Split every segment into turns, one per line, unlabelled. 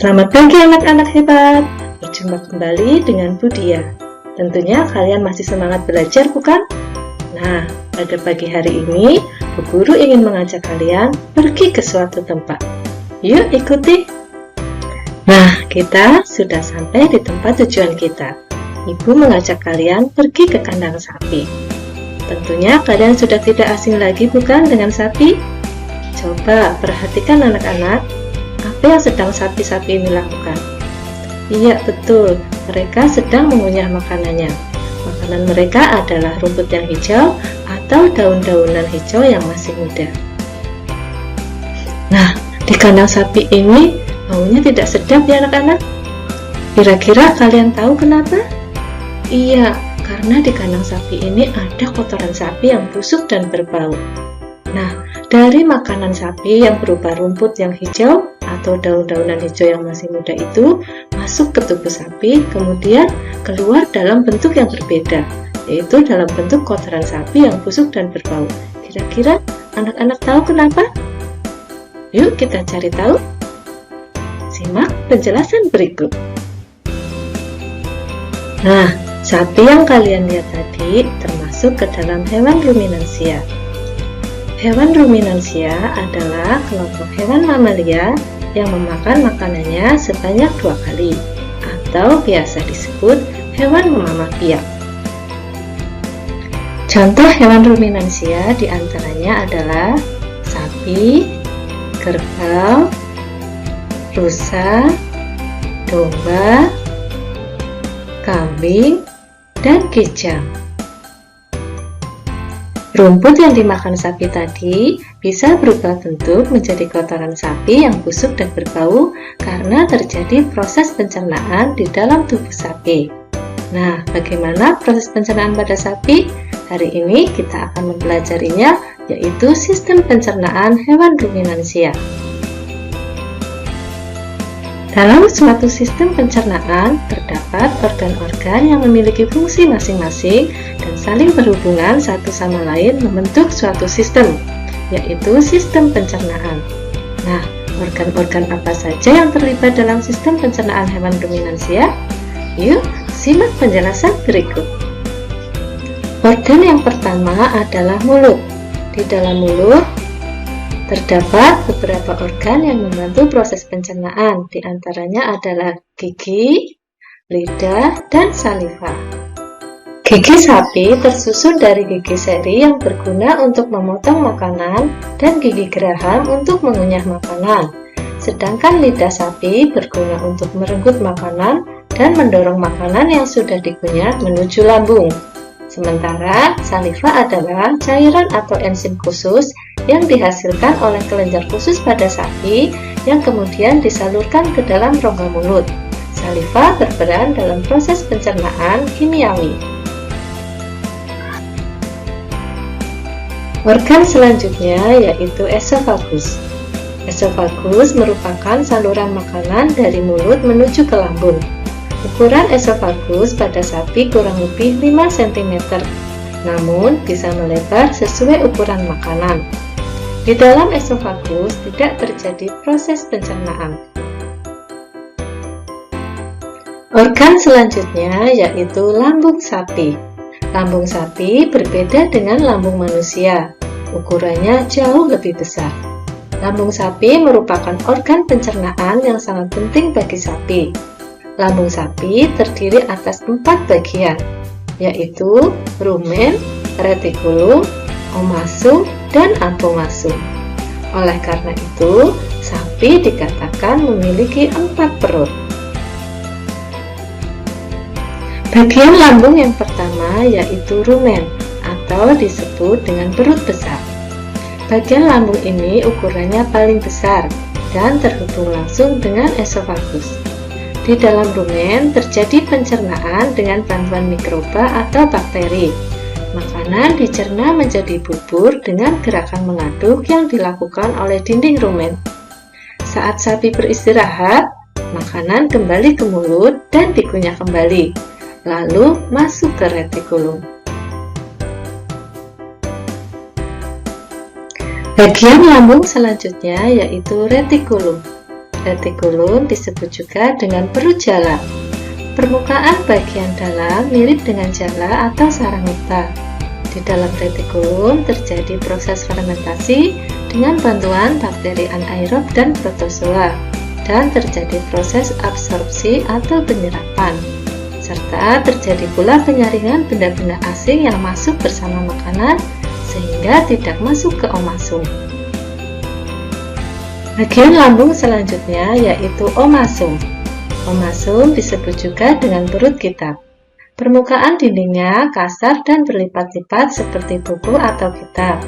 Selamat pagi anak-anak hebat. Berjumpa kembali dengan Bu Dia. Tentunya kalian masih semangat belajar bukan? Nah, pada pagi hari ini Bu Guru ingin mengajak kalian pergi ke suatu tempat. Yuk ikuti. Nah, kita sudah sampai di tempat tujuan kita. Ibu mengajak kalian pergi ke kandang sapi. Tentunya kalian sudah tidak asing lagi bukan dengan sapi? Coba perhatikan anak-anak, apa yang sedang sapi-sapi ini lakukan? Iya, betul, mereka sedang mengunyah makanannya. Makanan mereka adalah rumput yang hijau atau daun-daunan hijau yang masih muda. Nah, di kandang sapi ini baunya tidak sedap ya anak-anak. Kira-kira kalian tahu kenapa? Iya, karena di kandang sapi ini ada kotoran sapi yang busuk dan berbau. Nah, dari makanan sapi yang berupa rumput yang hijau atau daun-daunan hijau yang masih muda itu masuk ke tubuh sapi, kemudian keluar dalam bentuk yang berbeda, yaitu dalam bentuk kotoran sapi yang busuk dan berbau. Kira-kira anak-anak tahu kenapa? Yuk kita cari tahu. Simak penjelasan berikut. Nah, sapi yang kalian lihat tadi termasuk ke dalam hewan ruminansia. Hewan ruminansia adalah kelompok hewan mamalia yang memakan makanannya sebanyak 2 kali, atau biasa disebut hewan memamah biak. Contoh hewan ruminansia diantaranya adalah sapi, kerbau, rusa, domba, kambing, dan kijang. Rumput yang dimakan sapi tadi bisa berubah bentuk menjadi kotoran sapi yang busuk dan berbau karena terjadi proses pencernaan di dalam tubuh sapi. Nah, bagaimana proses pencernaan pada sapi? Hari ini kita akan mempelajarinya, yaitu sistem pencernaan hewan ruminansia. Dalam suatu sistem pencernaan, terdapat organ-organ yang memiliki fungsi masing-masing dan saling berhubungan satu sama lain membentuk suatu sistem, yaitu sistem pencernaan. Nah, organ-organ apa saja yang terlibat dalam sistem pencernaan hewan ruminansia? Yuk, simak penjelasan berikut. Organ yang pertama adalah mulut. Di dalam mulut terdapat beberapa organ yang membantu proses pencernaan, di antaranya adalah gigi, lidah, dan saliva. Gigi sapi tersusun dari gigi seri yang berguna untuk memotong makanan dan gigi geraham untuk mengunyah makanan. Sedangkan lidah sapi berguna untuk merenggut makanan dan mendorong makanan yang sudah dikunyah menuju lambung. Sementara saliva adalah cairan atau enzim khusus yang dihasilkan oleh kelenjar khusus pada sapi yang kemudian disalurkan ke dalam rongga mulut. Saliva berperan dalam proses pencernaan kimiawi. Organ selanjutnya yaitu esofagus. Esofagus merupakan saluran makanan dari mulut menuju ke lambung. Ukuran esofagus pada sapi kurang lebih 5 cm, namun bisa melebar sesuai ukuran makanan. Di dalam esofagus tidak terjadi proses pencernaan. Organ selanjutnya yaitu lambung sapi. Lambung sapi berbeda dengan lambung manusia, ukurannya jauh lebih besar. Lambung sapi merupakan organ pencernaan yang sangat penting bagi sapi. Lambung sapi terdiri atas 4 bagian, yaitu rumen, retikulum, omasum, dan apomasum. Oleh karena itu, sapi dikatakan memiliki 4 perut. Bagian lambung yang pertama yaitu rumen, atau disebut dengan perut besar. Bagian lambung ini ukurannya paling besar dan terhubung langsung dengan esofagus. Di dalam rumen terjadi pencernaan dengan bantuan mikroba atau bakteri. Makanan dicerna menjadi bubur dengan gerakan mengaduk yang dilakukan oleh dinding rumen. Saat sapi beristirahat, makanan kembali ke mulut dan dikunyah kembali, lalu masuk ke retikulum. Bagian lambung selanjutnya yaitu retikulum. Retikulum disebut juga dengan perut jala. Permukaan bagian dalam mirip dengan jala atau sarang unta. Di dalam retikulum terjadi proses fermentasi dengan bantuan bakteri anaerob dan protozoa, dan terjadi proses absorpsi atau penyerapan, serta terjadi pula penyaringan benda-benda asing yang masuk bersama makanan sehingga tidak masuk ke omasum. Bagian lambung selanjutnya yaitu omasum. Omasum disebut juga dengan perut kitab. Permukaan dindingnya kasar dan berlipat-lipat seperti buku atau kitab.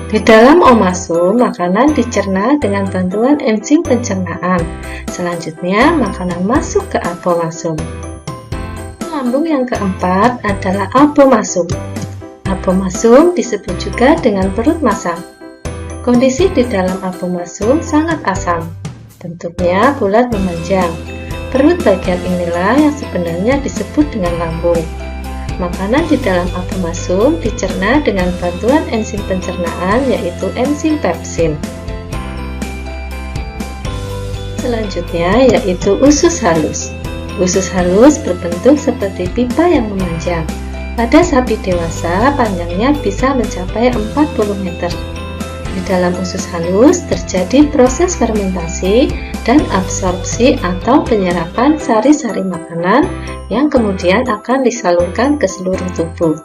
Di dalam omasum, makanan dicerna dengan bantuan enzim pencernaan. Selanjutnya, makanan masuk ke abomasum. Lambung yang keempat adalah abomasum. Abomasum disebut juga dengan perut masam. Kondisi di dalam abomasum sangat asam. Bentuknya bulat memanjang. Perut bagian inilah yang sebenarnya disebut dengan lambung. Makanan di dalam abomasum dicerna dengan bantuan enzim pencernaan yaitu enzim pepsin. Selanjutnya yaitu usus halus. Usus halus berbentuk seperti pipa yang memanjang. Pada sapi dewasa, panjangnya bisa mencapai 40 meter. Di dalam usus halus terjadi proses fermentasi dan absorpsi atau penyerapan sari-sari makanan yang kemudian akan disalurkan ke seluruh tubuh.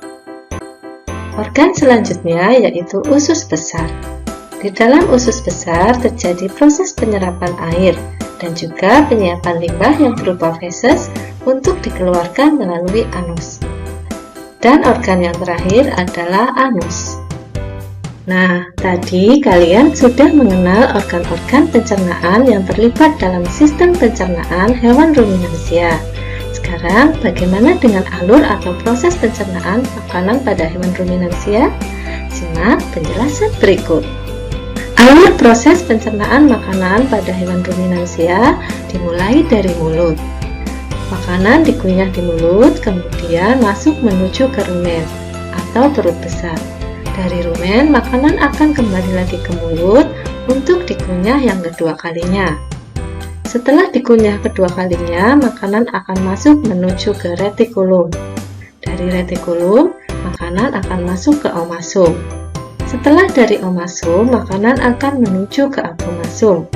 Organ selanjutnya yaitu usus besar. Di dalam usus besar terjadi proses penyerapan air dan juga penyiapan limbah yang berupa feses untuk dikeluarkan melalui anus. Dan organ yang terakhir adalah anus. Nah, tadi kalian sudah mengenal organ-organ pencernaan yang terlibat dalam sistem pencernaan hewan ruminansia. Sekarang, bagaimana dengan alur atau proses pencernaan makanan pada hewan ruminansia? Simak penjelasan berikut. Alur proses pencernaan makanan pada hewan ruminansia dimulai dari mulut. Makanan dikunyah di mulut, kemudian masuk menuju ke rumen atau perut besar. Dari rumen, makanan akan kembali lagi ke mulut untuk dikunyah yang kedua kalinya. Setelah dikunyah kedua kalinya, makanan akan masuk menuju ke retikulum. Dari retikulum, makanan akan masuk ke omasum. Setelah dari omasum, makanan akan menuju ke abomasum.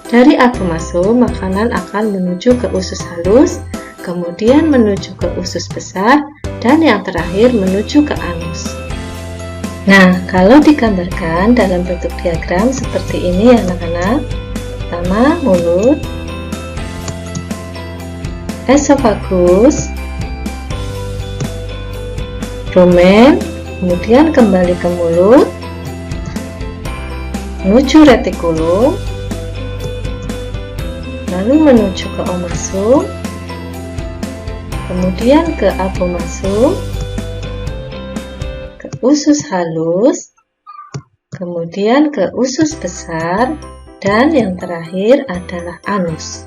Dari abomasum, makanan akan menuju ke usus halus, kemudian menuju ke usus besar, dan yang terakhir menuju ke anus. Nah, kalau digambarkan dalam bentuk diagram seperti ini ya anak-anak. Pertama, mulut, esofagus, rumen, kemudian kembali ke mulut, menuju retikulum, lalu menuju ke omasum, kemudian ke abomasum, ke usus halus, kemudian ke usus besar, dan yang terakhir adalah anus.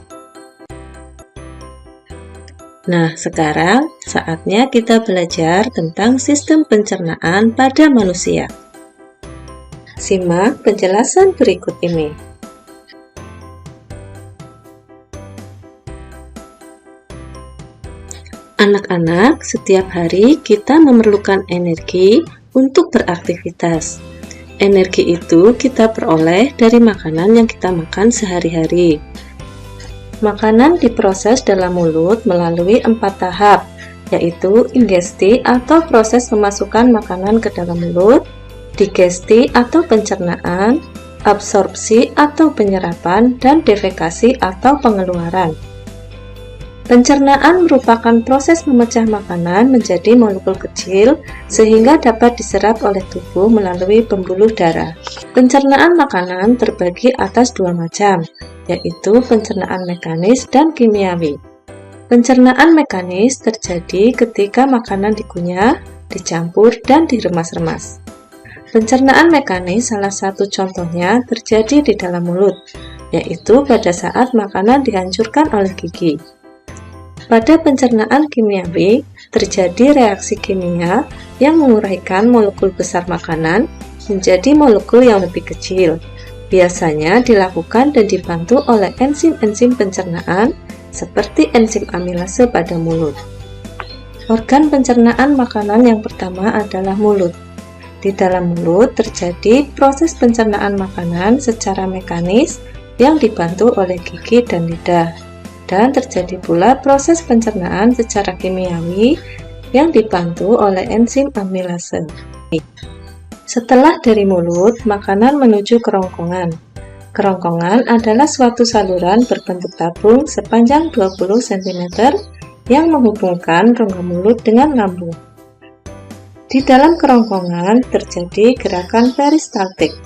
Nah, sekarang saatnya kita belajar tentang sistem pencernaan pada manusia. Simak penjelasan berikut ini. Anak-anak, setiap hari kita memerlukan energi untuk beraktivitas. Energi itu kita peroleh dari makanan yang kita makan sehari-hari. Makanan diproses dalam mulut melalui 4 tahap, yaitu ingesti atau proses memasukkan makanan ke dalam mulut, digesti atau pencernaan, absorpsi atau penyerapan, dan defekasi atau pengeluaran. Pencernaan merupakan proses memecah makanan menjadi molekul kecil sehingga dapat diserap oleh tubuh melalui pembuluh darah. Pencernaan makanan terbagi atas 2 macam, yaitu pencernaan mekanis dan kimiawi. Pencernaan mekanis terjadi ketika makanan dikunyah, dicampur, dan diremas-remas. Pencernaan mekanis salah satu contohnya terjadi di dalam mulut, yaitu pada saat makanan dihancurkan oleh gigi. Pada pencernaan kimiawi, terjadi reaksi kimia yang menguraikan molekul besar makanan menjadi molekul yang lebih kecil. Biasanya dilakukan dan dibantu oleh enzim-enzim pencernaan seperti enzim amilase pada mulut. Organ pencernaan makanan yang pertama adalah mulut. Di dalam mulut terjadi proses pencernaan makanan secara mekanis yang dibantu oleh gigi dan lidah. Dan terjadi pula proses pencernaan secara kimiawi yang dibantu oleh enzim amilase. Setelah dari mulut, makanan menuju kerongkongan. Kerongkongan adalah suatu saluran berbentuk tabung sepanjang 20 cm yang menghubungkan rongga mulut dengan lambung. Di dalam kerongkongan terjadi gerakan peristaltik,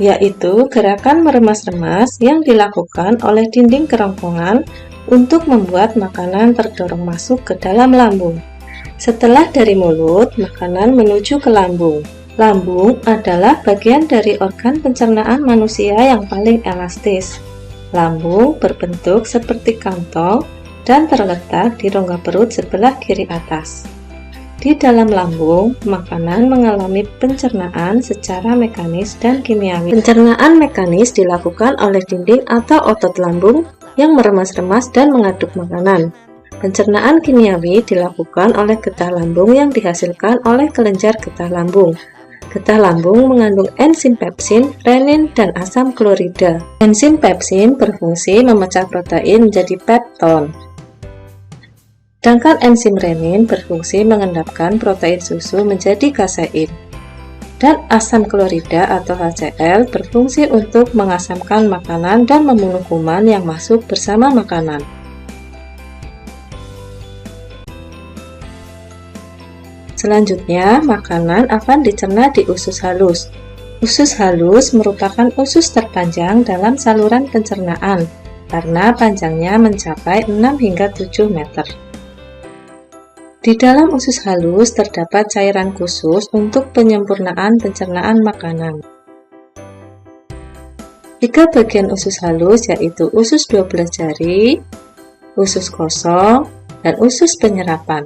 yaitu gerakan meremas-remas yang dilakukan oleh dinding kerongkongan untuk membuat makanan terdorong masuk ke dalam lambung. Setelah dari mulut, makanan menuju ke lambung. Lambung adalah bagian dari organ pencernaan manusia yang paling elastis. Lambung berbentuk seperti kantong dan terletak di rongga perut sebelah kiri atas. Di dalam lambung, makanan mengalami pencernaan secara mekanis dan kimiawi. Pencernaan mekanis dilakukan oleh dinding atau otot lambung yang meremas-remas dan mengaduk makanan. Pencernaan kimiawi dilakukan oleh getah lambung yang dihasilkan oleh kelenjar getah lambung. Getah lambung mengandung enzim pepsin, renin, dan asam klorida. Enzim pepsin berfungsi memecah protein menjadi pepton. Sedangkan enzim renin berfungsi mengendapkan protein susu menjadi kasein. Dan asam klorida atau HCl berfungsi untuk mengasamkan makanan dan membunuh kuman yang masuk bersama makanan. Selanjutnya, makanan akan dicerna di usus halus. Usus halus merupakan usus terpanjang dalam saluran pencernaan karena panjangnya mencapai 6 hingga 7 meter. Di dalam usus halus terdapat cairan khusus untuk penyempurnaan pencernaan makanan. 3 bagian usus halus yaitu usus 12 jari, usus kosong, dan usus penyerapan.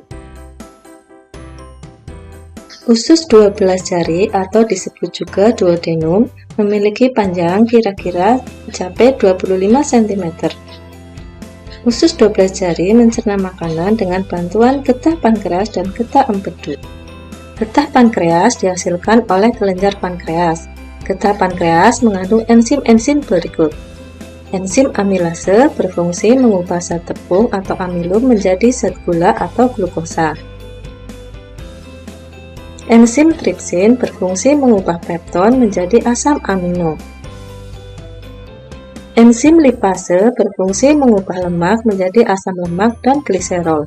Usus 12 jari atau disebut juga duodenum memiliki panjang kira-kira mencapai 25 cm. Usus 12 jari mencerna makanan dengan bantuan getah pankreas dan getah empedu. Getah pankreas dihasilkan oleh kelenjar pankreas. Getah pankreas mengandung enzim-enzim berikut. Enzim amilase berfungsi mengubah zat tepung atau amilum menjadi zat gula atau glukosa. Enzim tripsin berfungsi mengubah pepton menjadi asam amino. Enzim lipase berfungsi mengubah lemak menjadi asam lemak dan gliserol.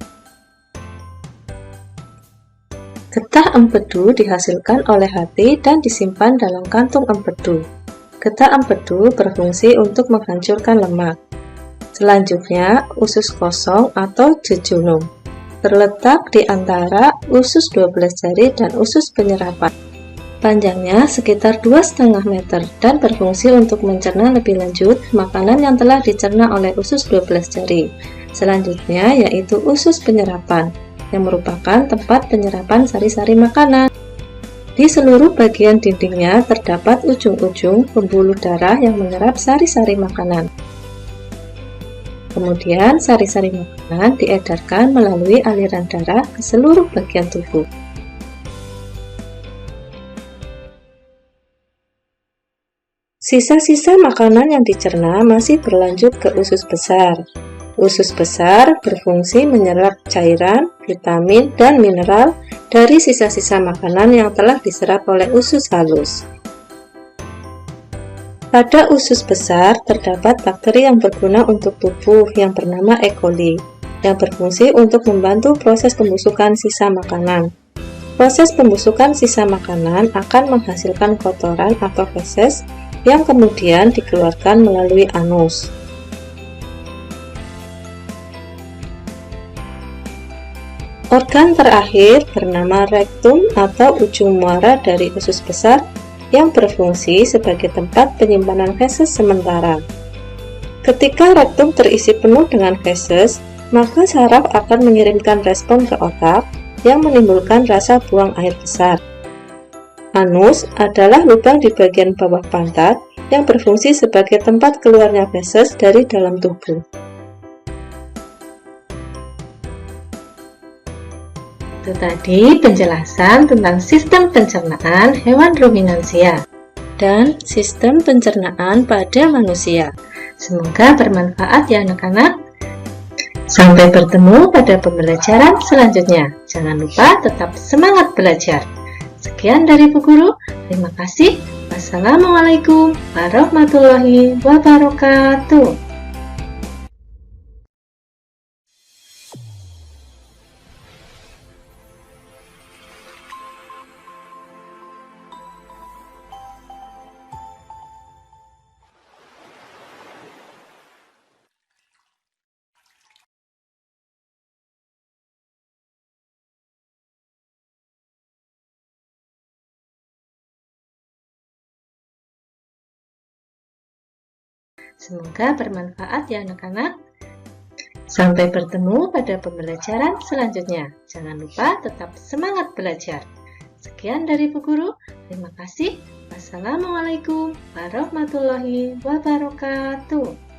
Getah empedu dihasilkan oleh hati dan disimpan dalam kantung empedu. Getah empedu berfungsi untuk menghancurkan lemak. Selanjutnya, usus kosong atau jejunum terletak di antara usus 12 jari dan usus penyerapan. Panjangnya sekitar 2,5 meter dan berfungsi untuk mencerna lebih lanjut makanan yang telah dicerna oleh usus 12 jari. Selanjutnya yaitu usus penyerapan, yang merupakan tempat penyerapan sari-sari makanan. Di seluruh bagian dindingnya terdapat ujung-ujung pembuluh darah yang menyerap sari-sari makanan. Kemudian, sari-sari makanan diedarkan melalui aliran darah ke seluruh bagian tubuh. Sisa-sisa makanan yang dicerna masih berlanjut ke usus besar. Usus besar berfungsi menyerap cairan, vitamin, dan mineral dari sisa-sisa makanan yang telah diserap oleh usus halus. Pada usus besar terdapat bakteri yang berguna untuk tubuh yang bernama E. coli, yang berfungsi untuk membantu proses pembusukan sisa makanan. Proses pembusukan sisa makanan akan menghasilkan kotoran atau feses yang kemudian dikeluarkan melalui anus. Organ terakhir bernama rektum atau ujung muara dari usus besar yang berfungsi sebagai tempat penyimpanan feses sementara. Ketika rektum terisi penuh dengan feses, maka saraf akan mengirimkan respon ke otak yang menimbulkan rasa buang air besar. Anus adalah lubang di bagian bawah pantat yang berfungsi sebagai tempat keluarnya feses dari dalam tubuh. Itu tadi penjelasan tentang sistem pencernaan hewan ruminansia dan sistem pencernaan pada manusia. Semoga bermanfaat ya anak-anak. Sampai bertemu pada pembelajaran selanjutnya. Jangan lupa tetap semangat belajar. Sekian dari Bu Guru. Terima kasih. Wassalamualaikum warahmatullahi wabarakatuh. Semoga bermanfaat ya anak-anak. Sampai bertemu pada pembelajaran selanjutnya. Jangan lupa tetap semangat belajar. Sekian dari Bu Guru. Terima kasih. Wassalamualaikum warahmatullahi wabarakatuh.